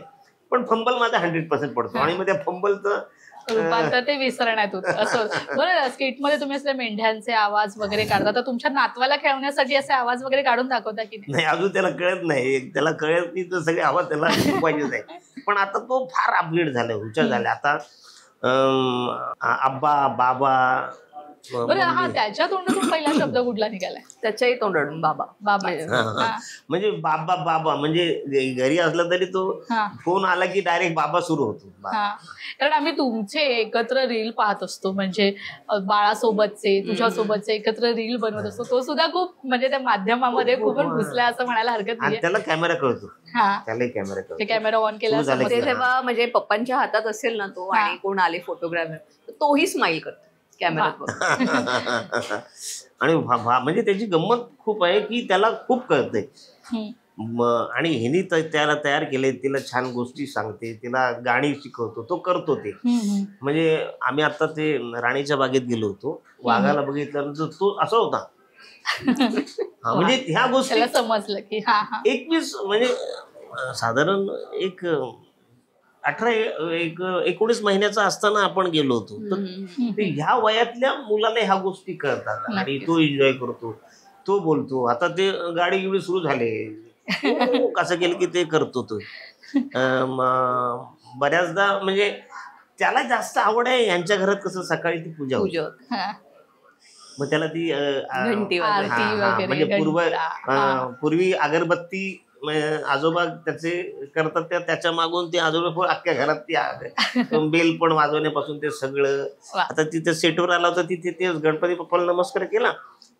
पण फंबल माझा 100% पडतो. आणि मग त्या फंबलचं रूपांतर ते विसरण्यात होतं असं. बरं, स्किटमध्ये तुम्ही असले मेंढ्यांचे आवाज वगैरे काढता, तर तुमच्या नातवाला खेळवण्यासाठी असे आवाज वगैरे काढून दाखवता की नाही? अजून त्याला कळत नाही, त्याला कळत नाही तर सगळे आवाज त्याला पाहिजेच आहे. पण आता तो फार अपग्रेड झालाय, हुशार झालाय आता. आब्बा बाबा बरं हा त्याच्या तोंडातून पहिला शब्द कुठला निघालाय? त्याच्याही तोंडातून बाबा. बाबा. म्हणजे बाबा बाबा म्हणजे घरी असला तरी तो फोन आला की डायरेक्ट बाबा सुरू होतो. कारण आम्ही तुमचे एकत्र रील पाहत असतो, म्हणजे बाळासोबतचे तुझ्यासोबतचे एकत्र रील बनवत असतो. तो सुद्धा खूप म्हणजे त्या माध्यमामध्ये खूपच घुसलाय असं म्हणायला हरकत नाही. त्याला कॅमेरा कळतो, त्याला कॅमेरा कळतो. कॅमेरा ऑन केला तेव्हा म्हणजे पप्पांच्या हातात असेल ना तो आणि कोण आले फोटोग्राफर तोही स्माईल करतो कॅमेऱ्यात. आणि म्हणजे त्याची गंमत खूप आहे की त्याला खूप कळतंय. आणि हिनी त्याला तयार केले, तिला छान गोष्टी सांगते, तिला गाणी शिकवतो, तो करतो ते. म्हणजे आम्ही आता ते राणीच्या बागेत गेलो होतो, वाघाला बघितल्यानंतर तो असा होता. म्हणजे ह्या गोष्टी समजलं की 21 म्हणजे साधारण एक 19 महिन्याचा असताना आपण गेलो होतो. तर ह्या वयातल्या मुलाला ह्या गोष्टी कळतात आणि तो एन्जॉय करतो, तो बोलतो. आता ते गाडी गिडी सुरू झाले, कसं केलं की ते करतो तो. बऱ्याचदा म्हणजे त्याला जास्त आवड आहे. यांच्या घरात कसं सकाळी ती पूजा होती, मग त्याला ती म्हणजे पूर्वी अगरबत्ती आजोबा त्याचे करतात, त्याच्या मागून ते आजोबा अख्ख्या घरात ती बेल पण वाजवण्यापासून ते सगळं. आता तिथे सेटवर आला होता, तिथे ते गणपती बाप्पाला नमस्कार केला,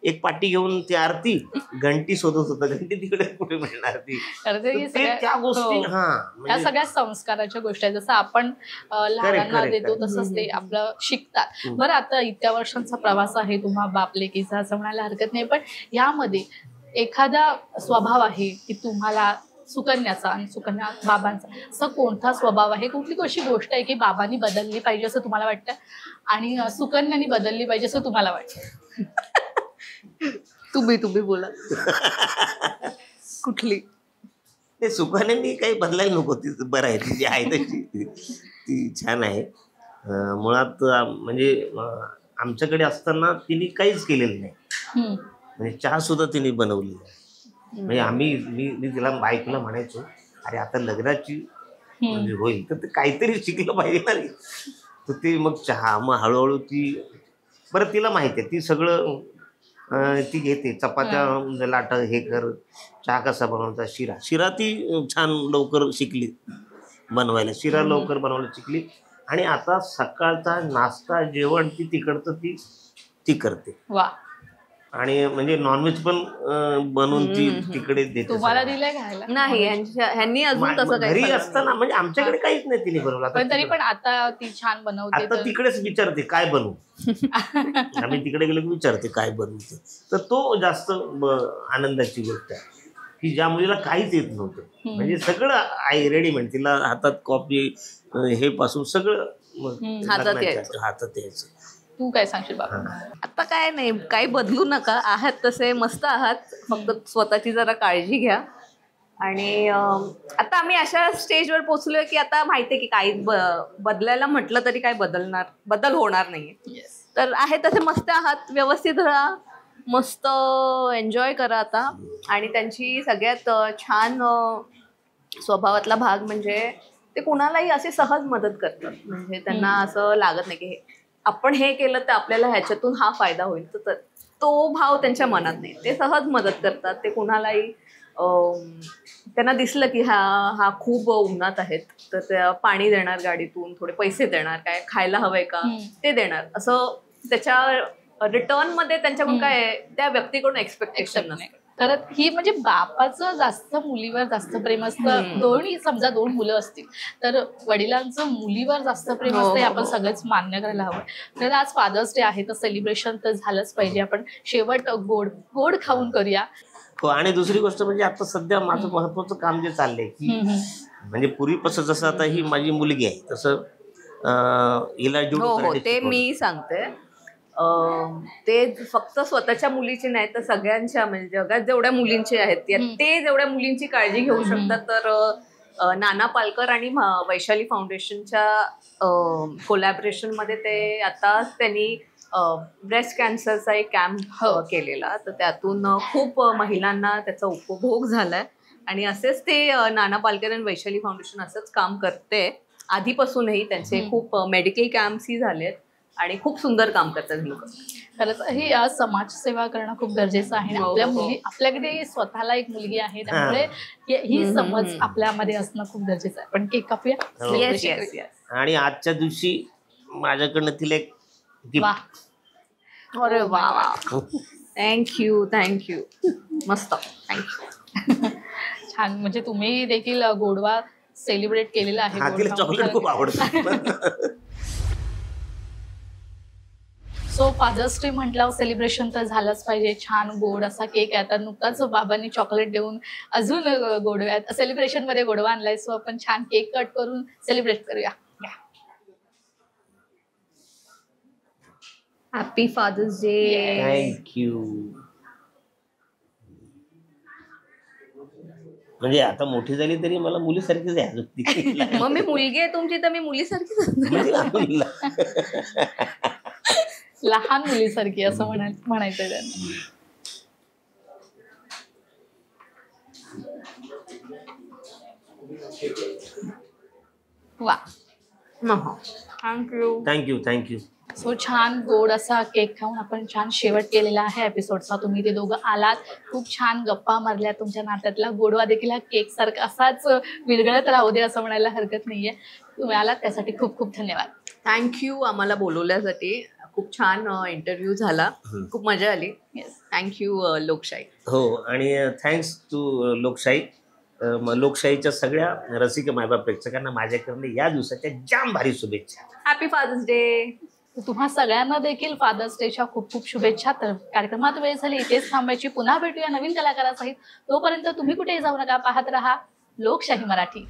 एक पाटी घेऊन ती आरती घंटी शोधत होता, घंटी तिकडे कुठे मिळणार ती. त्या गोष्टी ह्या सगळ्या संस्काराच्या गोष्टी जसं आपण लहानांना देतो तसंच ते आपलं शिकतात. बरं आता इतक्या वर्षांचा प्रवास आहे तुम्हा बापलेकीचा असं म्हणायला हरकत नाही, पण यामध्ये एखादा स्वभाव आहे की तुम्हाला सुकन्याचा आणि सुकन्या बाबांचा असं कोणता स्वभाव आहे, कुठली कशी गोष्ट आहे की बाबांनी बदलली पाहिजे असं तुम्हाला वाटतं आणि सुकन्यानी बदलली पाहिजे असं तुम्हाला वाटतं? तुम्ही बोला कुठली? ते सुकन्यानी काही बदलायला नको, ती बरं आहे, ती जी आहे तशी ती छान आहे. मुळात म्हणजे आमच्याकडे असताना तिने काहीच केलेलं नाही, म्हणजे चहा सुद्धा तिने बनवली नाही. म्हणजे मी तिला बायकोला म्हणायचो, अरे आता लग्नाची म्हणजे होईल तर ते काहीतरी शिकलं पाहिजे ना. तर ते मग चहा, मग हळूहळू ती बरं तिला माहिती आहे, ती सगळं ती घेते, चपात्या लाट हे कर, चहा कसा बनवता, शिरा ती छान लवकर शिकली बनवायला, शिरा लवकर बनवायला शिकली. आणि आता सकाळचा नाश्ता जेवण ती तिकडचं ती करते. आणि म्हणजे नॉनव्हेज पण बनवून ती तिकडे देते. तुम्हाला दिलंय खायला? नाही, ह्यांनी अजून तसं घरी असताना म्हणजे आमच्याकडे काहीच नाही तिने बनवलं. पण तरी पण आता ती छान बनवते. आता तिकडेच विचारते काय बनवू, आम्ही तिकडे गेलो की विचारते काय बनवते. तर तो जास्त आनंदाची गोष्ट आहे की ज्या मुलीला काहीच येत नव्हतं, म्हणजे सगळं आई रेडीमेड, तिला हातात कॉफी हे पासून सगळं हातात यायचं. तू काय सांगशील बाबा? आता काय नाही, काही बदलू नका, आहात तसे मस्त आहात, फक्त स्वतःची जरा काळजी घ्या. आणि आता आम्ही अशा स्टेजवर पोहोचलोय की आता माहितीये की काही बदलायला म्हटलं तरी काय बदल होणार नाहीये. तर आहे तसे मस्त आहात, व्यवस्थित राहा, मस्त एन्जॉय करा आता. आणि त्यांची सगळ्यात छान स्वभावातला भाग म्हणजे ते कुणालाही असे सहज मदत करतात. म्हणजे त्यांना असं लागत नाही की आपण हे केलं तर आपल्याला ह्याच्यातून हा फायदा होईल, तर तो भाव त्यांच्या मनात नाही. ते सहज मदत करतात. ते कुणालाही त्यांना दिसलं की हा खूप उन्हात आहेत तर त्या पाणी देणार गाडीतून, थोडे पैसे देणार, काय खायला हवंय का ते देणार, असं त्याच्या रिटर्न मध्ये त्यांच्याकडून काय त्या व्यक्तीकडून एक्सपेक्टेशन नसतं. तर ही म्हणजे बापाचं जास्त मुलीवर जास्त प्रेम असतं. दोन्ही समजा 2 मुलं असतील तर वडिलांचं मुलीवर जास्त प्रेम असतं, हे आपण सगळंच मान्य करायला हवं. तर आज फादर्स डे आहे तर सेलिब्रेशन तर झालंच पाहिजे. आपण शेवट गोड खाऊन करूया. आणि दुसरी गोष्ट म्हणजे आता सध्या माझं महत्वाचं काम जे चाललंय की म्हणजे पूर्वीपासून जसं आता ही माझी मुलगी आहे तसं हिला ते मी सांगते. ते फक्त स्वतःच्या मुलीची नाही तर सगळ्यांच्या, म्हणजे जगात जेवढ्या मुलींची आहेत ते जेवढ्या मुलींची काळजी घेऊ शकतात. तर नाना पालकर आणि वैशाली फाउंडेशनच्या कोलॅबरेशनमध्ये ते आता त्यांनी ब्रेस्ट कॅन्सरचा एक कॅम्प केलेला. तर त्यातून खूप महिलांना त्याचा उपभोग झालाय. आणि असेच ते नाना पालकर आणि वैशाली फाउंडेशन असंच काम करते आधीपासूनही. त्यांचे खूप मेडिकल कॅम्प्सही झालेत आणि खूप सुंदर काम करतात लोक. खरंच ही समाजसेवा करणं खूप गरजेचं आहे. हो, आपल्या हो. मुली, आपल्याकडे स्वतःला एक मुलगी आहे, त्यामुळे ही समज आपल्यामध्ये असणं खूप गरजेचं आहे. पण केक कापूया. हो. Yes yes yes. आणि आजच्या दिवशी माझ्याकडनं तिला एक गिफ्ट. वा, अरे वा वा, थँक्यू मस्त, थँक्यू. छान. म्हणजे तुम्ही देखील गोडवा सेलिब्रेट केलेला आहे. हा, तिला चॉकलेट खूप आवडतं. सो फादर्स डे म्हटल्यावर सेलिब्रेशन तर झालंच पाहिजे. छान गोड असा केक आहे. आता नुकताच बाबांनी चॉकलेट देऊन अजून गोडव्यात सेलिब्रेशन मध्ये गोडवा आणलाय. सो आपण छान केक कट करून सेलिब्रेट करूया. Happy father's day. थँक्यू. म्हणजे आता मोठी झाली तरी मला मुलीसारखीच आहे अजून. मग मी मुलगी आहे तुमची तर मी मुलीसारखीच म्हणजे लहान लहान मुलीसारखी असं म्हणायचं त्यांना. वा, थँक्यू. थँक्यू. सो छान गोड असा केक खाऊन आपण छान शेवट केलेला आहे एपिसोडचा. तुम्ही ते दोघं आलात, खूप छान गप्पा मारल्या. तुमच्या नात्यातला गोडवा देखील हा केक सारखा असाच विरघळत राहू दे असं म्हणायला हरकत नाहीये. तुम्ही आलात त्यासाठी खूप खूप धन्यवाद. थँक्यू आम्हाला बोलवल्यासाठी. खूप छान इंटरव्ह्यू झाला, खूप मजा आली. येस. थँक्यू लोकशाही. हो, आणि थँक्स टू लोकशाही. लोकशाहीच्या सगळ्या रसिक मायबाप प्रेक्षकांना माझ्याकडनं या दिवसाच्या जाम भारी शुभेच्छा. Happy father's day. तुम्हा सगळ्यांना देखील फादर्स डेच्या खूप खूप शुभेच्छा. तर कार्यक्रमात वेळ झाली इथेच थांबायची. पुन्हा भेटूया नवीन कलाकारासहित. तोपर्यंत तुम्ही कुठेही जाऊ नका. पाहत रहा लोकशाही मराठी.